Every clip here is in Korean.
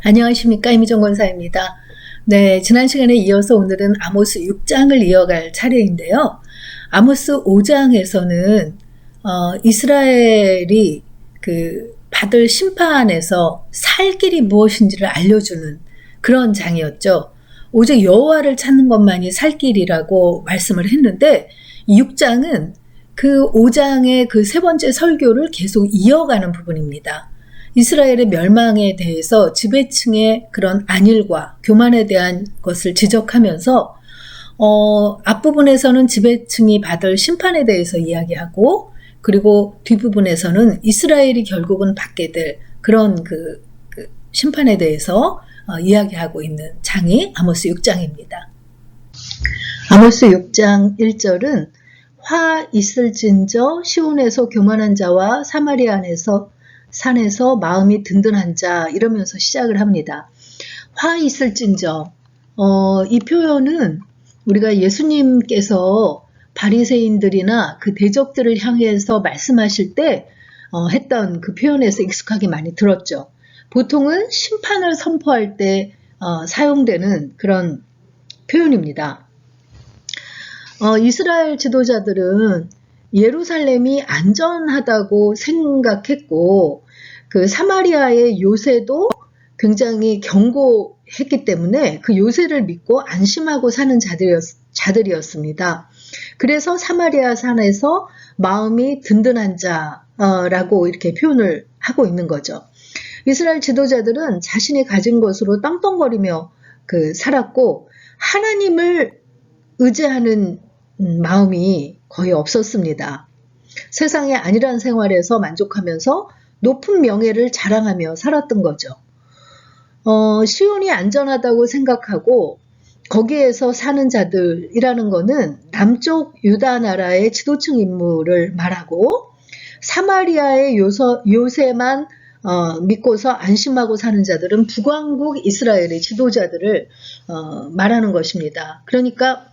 안녕하십니까, 이미정 권사입니다. 네, 지난 시간에 이어서 오늘은 아모스 6장을 이어갈 차례인데요. 아모스 5장에서는 이스라엘이 받을 심판에서 살 길이 무엇인지를 알려주는 그런 장이었죠. 오직 여호와를 찾는 것만이 살 길이라고 말씀을 했는데, 이 6장은 그 5장의 그 세 번째 설교를 계속 이어가는 부분입니다. 이스라엘의 멸망에 대해서 지배층의 그런 안일과 교만에 대한 것을 지적하면서 앞부분에서는 지배층이 받을 심판에 대해서 이야기하고, 그리고 뒷부분에서는 이스라엘이 결국은 받게 될 그런 그 심판에 대해서 이야기하고 있는 장이 아모스 6장입니다. 아모스 6장 1절은 화 있을진저 시온에서 교만한 자와 사마리아 산에서 마음이 든든한 자, 이러면서 시작을 합니다. 화 있을진저, 이 표현은 우리가 예수님께서 바리새인들이나 그 대적들을 향해서 말씀하실 때 했던 그 표현에서 익숙하게 많이 들었죠. 보통은 심판을 선포할 때 사용되는 그런 표현입니다. 이스라엘 지도자들은 예루살렘이 안전하다고 생각했고, 그 사마리아의 요새도 굉장히 견고했기 때문에 그 요새를 믿고 안심하고 사는 자들이었습니다. 그래서 사마리아 산에서 마음이 든든한 자라고 이렇게 표현을 하고 있는 거죠. 이스라엘 지도자들은 자신이 가진 것으로 떵떵거리며 살았고, 하나님을 의지하는 마음이 거의 없었습니다. 세상의 안일한 생활에서 만족하면서 높은 명예를 자랑하며 살았던 거죠. 시온이 안전하다고 생각하고 거기에서 사는 자들이라는 거는 남쪽 유다 나라의 지도층 인물을 말하고, 사마리아의 요새만 믿고서 안심하고 사는 자들은 북왕국 이스라엘의 지도자들을 말하는 것입니다. 그러니까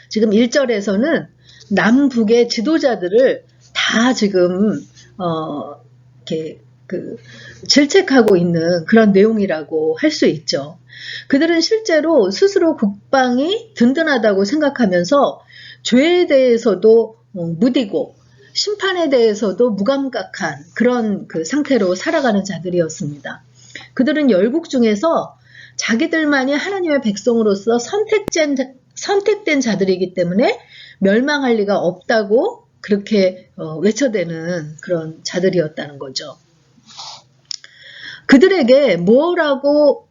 지금 1절에서는 남북의 지도자들을 다 지금 이렇게 질책하고 있는 그런 내용이라고 할 수 있죠. 그들은 실제로 스스로 국방이 든든하다고 생각하면서 죄에 대해서도 무디고 심판에 대해서도 무감각한 그런 상태로 살아가는 자들이었습니다. 그들은 열국 중에서 자기들만이 하나님의 백성으로서 선택된 자들이기 때문에 멸망할 리가 없다고 그렇게 외쳐대는 그런 자들이었다는 거죠. 그들에게 뭐라고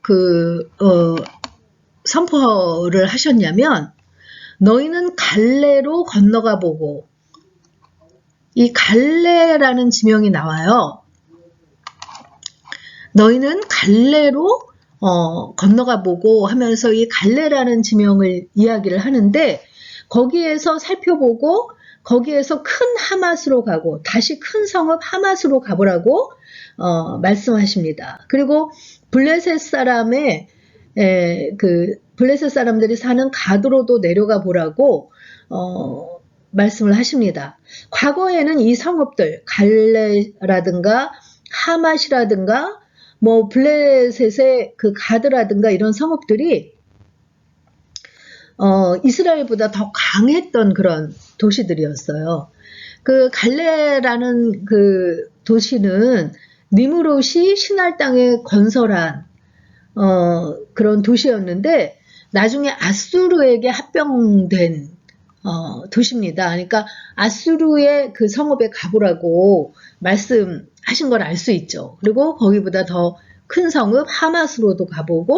선포를 하셨냐면, 너희는 갈레로 건너가 보고, 이 갈레라는 지명이 나와요. 너희는 갈레로 건너가 보고 하면서 이 갈레라는 지명을 이야기를 하는데, 거기에서 살펴보고 거기에서 큰 하맛으로 가고 다시 큰 성읍 하맛으로 가보라고 말씀하십니다. 그리고 블레셋 사람들이 사는 가드로도 내려가 보라고 말씀을 하십니다. 과거에는 이 성읍들 갈레라든가 하맛이라든가 블레셋의 가드라든가 이런 성읍들이 이스라엘보다 더 강했던 그런 도시들이었어요. 갈레라는 도시는 니므롯이 시날 땅에 건설한 그런 도시였는데, 나중에 아수르에게 합병된 도시입니다. 그러니까 아수르의 그 성읍에 가보라고 말씀하신 걸 알 수 있죠. 그리고 거기보다 더 큰 성읍 하맛으로도 가보고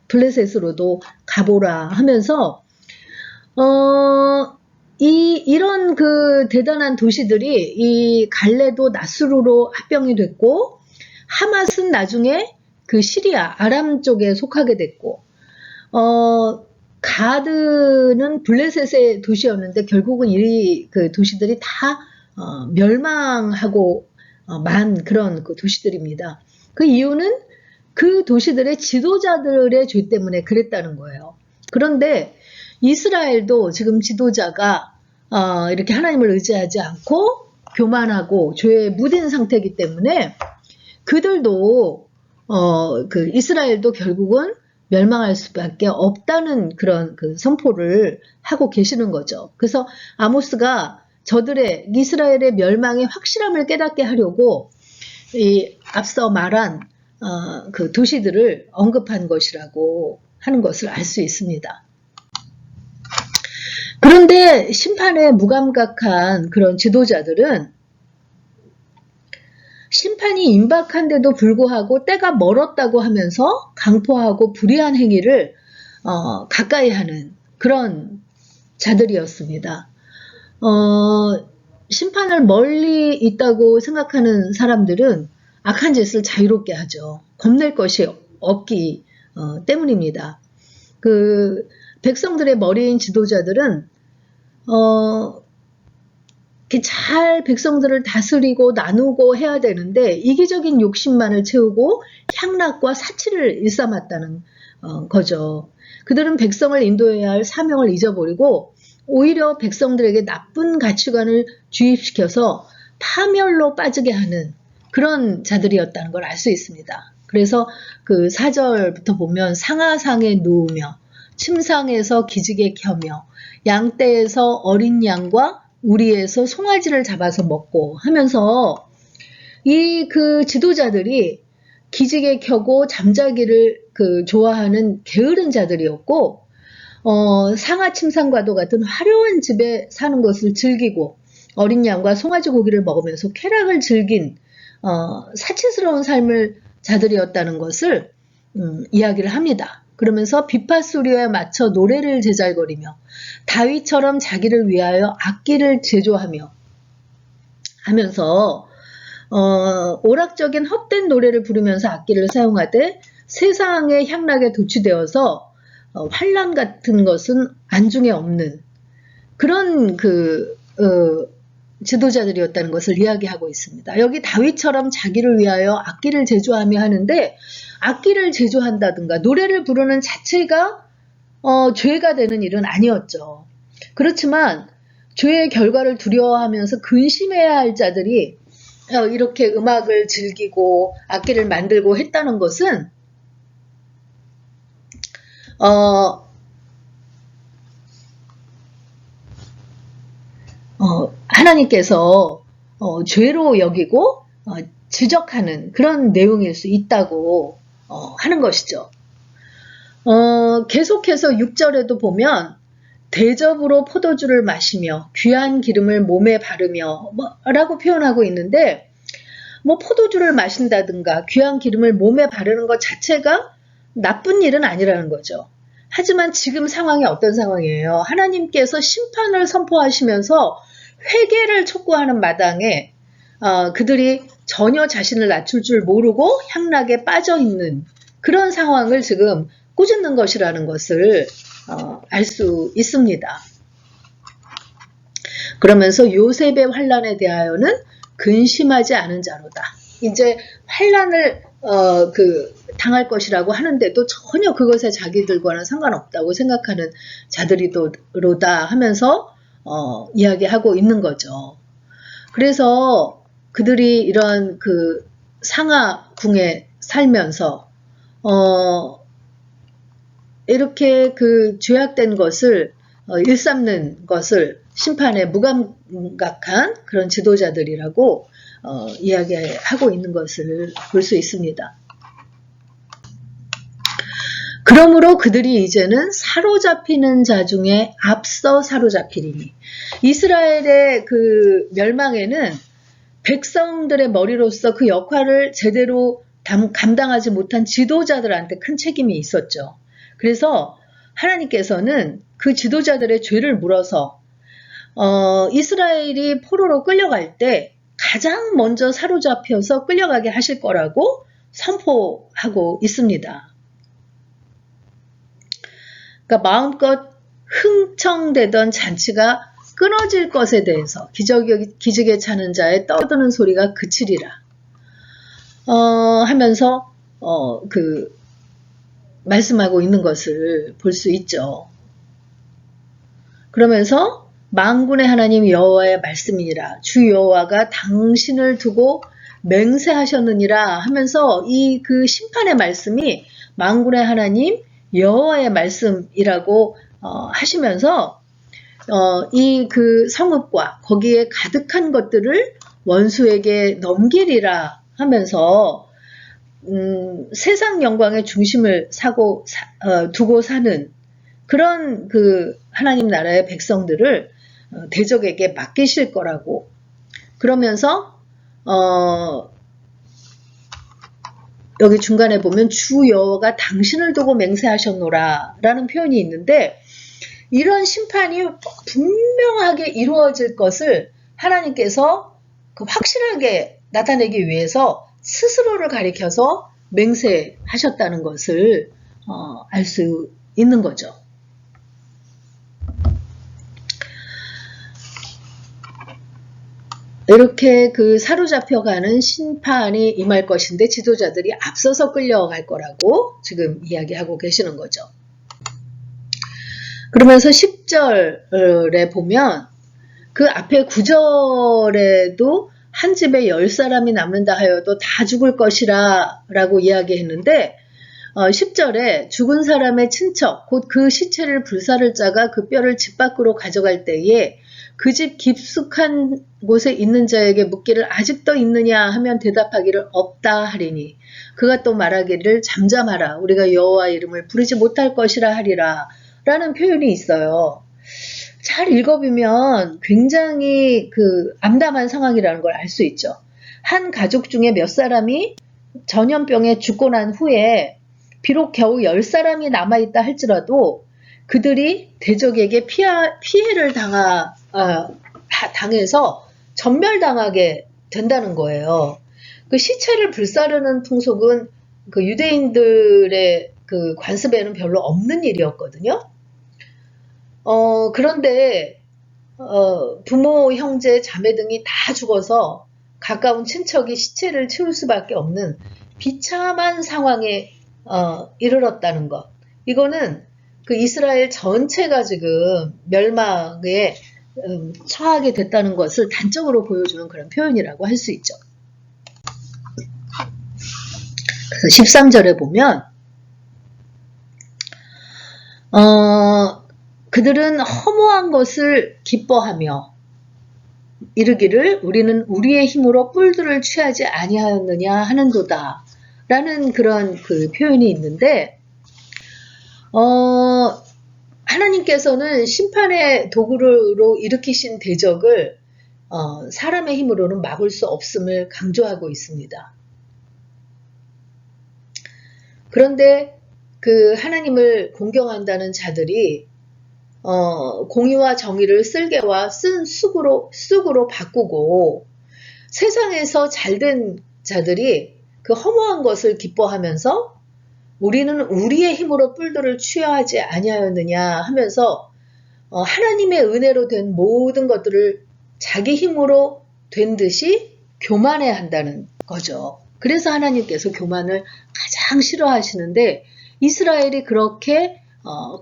블레셋으로도 가보라 하면서 이런 대단한 도시들이 이 갈레도 나스루로 합병이 됐고, 하맛은 나중에 시리아 아람 쪽에 속하게 됐고, 가드는 블레셋의 도시였는데 결국은 이 도시들이 다 멸망하고 만 그런 도시들입니다. 그 이유는 그 도시들의 지도자들의 죄 때문에 그랬다는 거예요. 그런데 이스라엘도 지금 지도자가 이렇게 하나님을 의지하지 않고 교만하고 죄에 무딘 상태이기 때문에 그들도 그 이스라엘도 결국은 멸망할 수밖에 없다는 그런 그 선포를 하고 계시는 거죠. 그래서 아모스가 저들의 이스라엘의 멸망의 확실함을 깨닫게 하려고 이 앞서 말한 그 도시들을 언급한 것이라고 하는 것을 알 수 있습니다. 그런데 심판에 무감각한 그런 지도자들은 심판이 임박한데도 불구하고 때가 멀었다고 하면서 강포하고 불의한 행위를 가까이 하는 그런 자들이었습니다. 심판을 멀리 있다고 생각하는 사람들은 악한 짓을 자유롭게 하죠. 겁낼 것이 없기 때문입니다. 그 백성들의 머리인 지도자들은 잘 백성들을 다스리고 나누고 해야 되는데 이기적인 욕심만을 채우고 향락과 사치를 일삼았다는 거죠. 그들은 백성을 인도해야 할 사명을 잊어버리고 오히려 백성들에게 나쁜 가치관을 주입시켜서 파멸로 빠지게 하는 그런 자들이었다는 걸 알 수 있습니다. 그래서 그 4절부터 보면 상하상에 누우며 침상에서 기지개 켜며 양떼에서 어린 양과 우리에서 송아지를 잡아서 먹고 하면서 이 그 지도자들이 기지개 켜고 잠자기를 그 좋아하는 게으른 자들이었고 상하 침상과도 같은 화려한 집에 사는 것을 즐기고 어린 양과 송아지 고기를 먹으면서 쾌락을 즐긴 사치스러운 삶을 자들이었다는 것을 이야기를 합니다. 그러면서 비파 소리에 맞춰 노래를 제잘거리며 다윗처럼 자기를 위하여 악기를 제조하며 하면서 오락적인 헛된 노래를 부르면서 악기를 사용하되 세상의 향락에 도취되어서 환란 같은 것은 안중에 없는 그런 지도자들이었다는 것을 이야기하고 있습니다. 여기 다윗처럼 자기를 위하여 악기를 제조하며 하는데 악기를 제조한다든가 노래를 부르는 자체가 죄가 되는 일은 아니었죠. 그렇지만 죄의 결과를 두려워하면서 근심해야 할 자들이 이렇게 음악을 즐기고 악기를 만들고 했다는 것은 하나님께서 죄로 여기고 지적하는 그런 내용일 수 있다고 하는 것이죠. 계속해서 6절에도 보면 대접으로 포도주를 마시며 귀한 기름을 몸에 바르며 라고 표현하고 있는데 포도주를 마신다든가 귀한 기름을 몸에 바르는 것 자체가 나쁜 일은 아니라는 거죠. 하지만 지금 상황이 어떤 상황이에요? 하나님께서 심판을 선포하시면서 회개를 촉구하는 마당에 그들이 전혀 자신을 낮출 줄 모르고 향락에 빠져 있는 그런 상황을 지금 꾸짖는 것이라는 것을 알 수 있습니다. 그러면서 요셉의 환난에 대하여는 근심하지 않은 자로다. 이제 환난을 당할 것이라고 하는데도 전혀 그것에 자기들과는 상관없다고 생각하는 자들이로다 하면서 이야기하고 있는 거죠. 그래서 그들이 이런 그 상하궁에 살면서 이렇게 그 죄악된 것을 일삼는 것을 심판에 무감각한 그런 지도자들이라고 이야기하고 있는 것을 볼 수 있습니다. 그러므로 그들이 이제는 사로잡히는 자 중에 앞서 사로잡히리니 이스라엘의 그 멸망에는 백성들의 머리로서 그 역할을 제대로 감당하지 못한 지도자들한테 큰 책임이 있었죠. 그래서 하나님께서는 그 지도자들의 죄를 물어서 이스라엘이 포로로 끌려갈 때 가장 먼저 사로잡혀서 끌려가게 하실 거라고 선포하고 있습니다. 그러니까 마음껏 흥청대던 잔치가 끊어질 것에 대해서 기적에 차는 자의 떠드는 소리가 그치리라 하면서 말씀하고 있는 것을 볼 수 있죠. 그러면서 만군의 하나님 여호와의 말씀이니라 주 여호와가 당신을 두고 맹세하셨느니라 하면서 이 그 심판의 말씀이 만군의 하나님 여호와의 말씀이라고 하시면서 이 그 성읍과 거기에 가득한 것들을 원수에게 넘기리라 하면서 세상 영광의 중심을 두고 사는 그런 그 하나님 나라의 백성들을 대적에게 맡기실 거라고 그러면서 여기 중간에 보면 주 여호와가 당신을 두고 맹세하셨노라 라는 표현이 있는데 이런 심판이 분명하게 이루어질 것을 하나님께서 확실하게 나타내기 위해서 스스로를 가리켜서 맹세하셨다는 것을 알 수 있는 거죠. 이렇게 그 사로잡혀가는 심판이 임할 것인데 지도자들이 앞서서 끌려갈 거라고 지금 이야기하고 계시는 거죠. 그러면서 10절에 보면 그 앞에 9절에도 한 집에 10사람이 남는다 하여도 다 죽을 것이라 라고 이야기했는데 10절에 죽은 사람의 친척 곧 그 시체를 불사를 짜가 그 뼈를 집 밖으로 가져갈 때에 그 집 깊숙한 곳에 있는 자에게 묻기를 아직도 있느냐 하면 대답하기를 없다 하리니 그가 또 말하기를 잠잠하라 우리가 여호와 이름을 부르지 못할 것이라 하리라 라는 표현이 있어요. 잘 읽어보면 굉장히 그 암담한 상황이라는 걸 알 수 있죠. 한 가족 중에 몇 사람이 전염병에 죽고 난 후에 비록 겨우 10사람이 남아있다 할지라도 그들이 대적에게 피해를 당해서 전멸당하게 된다는 거예요. 그 시체를 불사르는 풍속은 그 유대인들의 그 관습에는 별로 없는 일이었거든요. 그런데 부모, 형제, 자매 등이 다 죽어서 가까운 친척이 시체를 치울 수밖에 없는 비참한 상황에 이르렀다는 것. 이거는 그 이스라엘 전체가 지금 멸망에 처하게 됐다는 것을 단적으로 보여주는 그런 표현이라고 할 수 있죠. 그래서 13절에 보면 그들은 허무한 것을 기뻐하며 이르기를 우리는 우리의 힘으로 뿔들을 취하지 아니하였느냐 하는도다 라는 그런 그 표현이 있는데 하나님께서는 심판의 도구로 일으키신 대적을 사람의 힘으로는 막을 수 없음을 강조하고 있습니다. 그런데 그 하나님을 공경한다는 자들이 공의와 정의를 쓸개와 쓴 쑥으로 바꾸고 세상에서 잘된 자들이 그 허무한 것을 기뻐하면서 우리는 우리의 힘으로 뿔들을 취하지 아니하였느냐 하면서 하나님의 은혜로 된 모든 것들을 자기 힘으로 된 듯이 교만해 한다는 거죠. 그래서 하나님께서 교만을 가장 싫어하시는데 이스라엘이 그렇게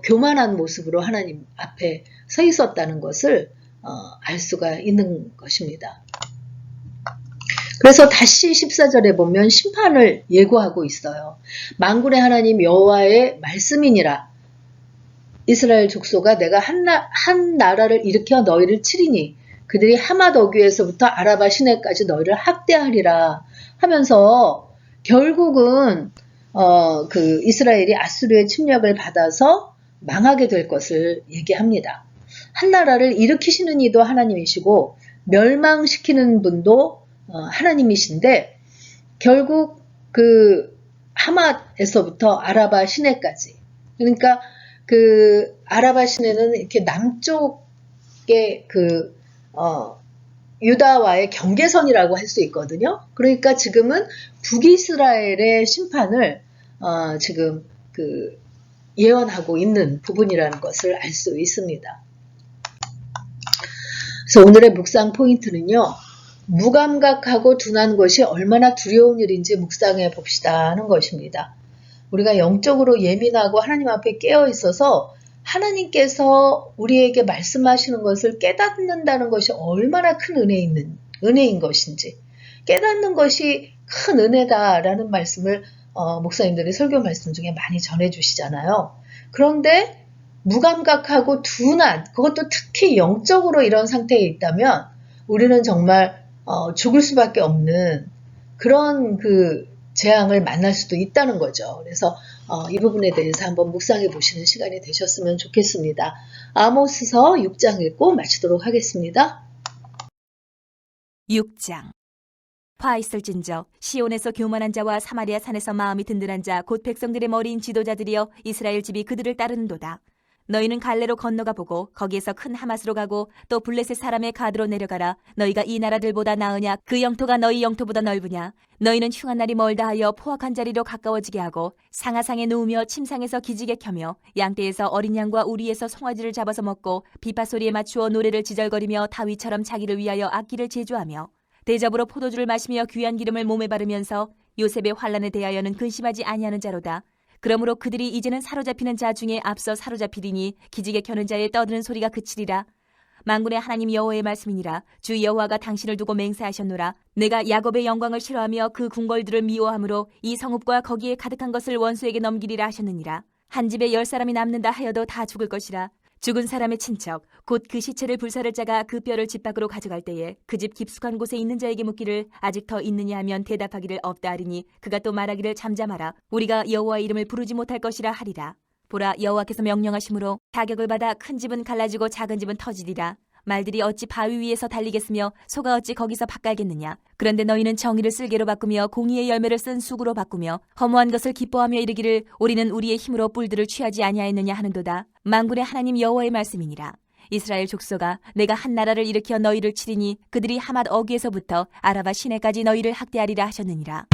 교만한 모습으로 하나님 앞에 서 있었다는 것을 알 수가 있는 것입니다. 그래서 다시 14절에 보면 심판을 예고하고 있어요. 만군의 하나님 여호와의 말씀이니라. 이스라엘 족속아 내가 한 나라를 일으켜 너희를 치리니 그들이 하맛 어귀에서부터 아라바 시내까지 너희를 학대하리라 하면서 결국은 그 이스라엘이 아수르의 침략을 받아서 망하게 될 것을 얘기합니다. 한 나라를 일으키시는 이도 하나님이시고 멸망시키는 분도 하나님이신데 결국 그 하맛에서부터 아라바 시내까지 그러니까 그 아라바 시내는 이렇게 남쪽의 그 유다와의 경계선이라고 할 수 있거든요. 그러니까 지금은 북이스라엘의 심판을 지금 그 예언하고 있는 부분이라는 것을 알 수 있습니다. 그래서 오늘의 묵상 포인트는요. 무감각하고 둔한 것이 얼마나 두려운 일인지 묵상해 봅시다 하는 것입니다. 우리가 영적으로 예민하고 하나님 앞에 깨어 있어서 하나님께서 우리에게 말씀하시는 것을 깨닫는다는 것이 얼마나 큰 은혜인 것인지 깨닫는 것이 큰 은혜다라는 말씀을 목사님들이 설교 말씀 중에 많이 전해주시잖아요. 그런데 무감각하고 둔한, 그것도 특히 영적으로 이런 상태에 있다면 우리는 정말 죽을 수밖에 없는 그런 그 재앙을 만날 수도 있다는 거죠. 그래서 이 부분에 대해서 한번 묵상해 보시는 시간이 되셨으면 좋겠습니다. 아모스서 6장 읽고 마치도록 하겠습니다. 6장. 화 있을진저 시온에서 교만한 자와 사마리아 산에서 마음이 든든한 자 곧 백성들의 머리인 지도자들이여 이스라엘 집이 그들을 따르는도다. 너희는 갈레로 건너가 보고 거기에서 큰 하맛으로 가고 또 블레셋 사람의 가드로 내려가라. 너희가 이 나라들보다 나으냐? 그 영토가 너희 영토보다 넓으냐? 너희는 흉한 날이 멀다 하여 포악한 자리로 가까워지게 하고 상하상에 누우며 침상에서 기지개 켜며 양떼에서 어린 양과 우리에서 송아지를 잡아서 먹고 비파 소리에 맞추어 노래를 지절거리며 다윗처럼 자기를 위하여 악기를 제조하며 대접으로 포도주를 마시며 귀한 기름을 몸에 바르면서 요셉의 환난에 대하여는 근심하지 아니하는 자로다. 그러므로 그들이 이제는 사로잡히는 자 중에 앞서 사로잡히리니 기지개 켜는 자의 떠드는 소리가 그치리라. 만군의 하나님 여호와의 말씀이니라. 주 여호와가 당신을 두고 맹세하셨노라. 내가 야곱의 영광을 싫어하며 그 궁궐들을 미워하므로 이 성읍과 거기에 가득한 것을 원수에게 넘기리라 하셨느니라. 한 집에 10사람이 남는다 하여도 다 죽을 것이라. 죽은 사람의 친척 곧 그 시체를 불사를 자가 그 뼈를 집 밖으로 가져갈 때에 그 집 깊숙한 곳에 있는 자에게 묻기를 아직 더 있느냐 하면 대답하기를 없다 하리니 그가 또 말하기를 잠잠하라. 우리가 여호와의 이름을 부르지 못할 것이라 하리라. 보라, 여호와께서 명령하심으로 타격을 받아 큰 집은 갈라지고 작은 집은 터지리라. 말들이 어찌 바위 위에서 달리겠으며 소가 어찌 거기서 밭갈겠느냐. 그런데 너희는 정의를 쓸개로 바꾸며 공의의 열매를 쓴 쑥으로 바꾸며 허무한 것을 기뻐하며 이르기를 우리는 우리의 힘으로 뿔들을 취하지 아니하였느냐 하는도다. 만군의 하나님 여호와의 말씀이니라. 이스라엘 족속아, 내가 한 나라를 일으켜 너희를 치리니 그들이 하맛 어귀에서부터 아라바 시내까지 너희를 학대하리라 하셨느니라.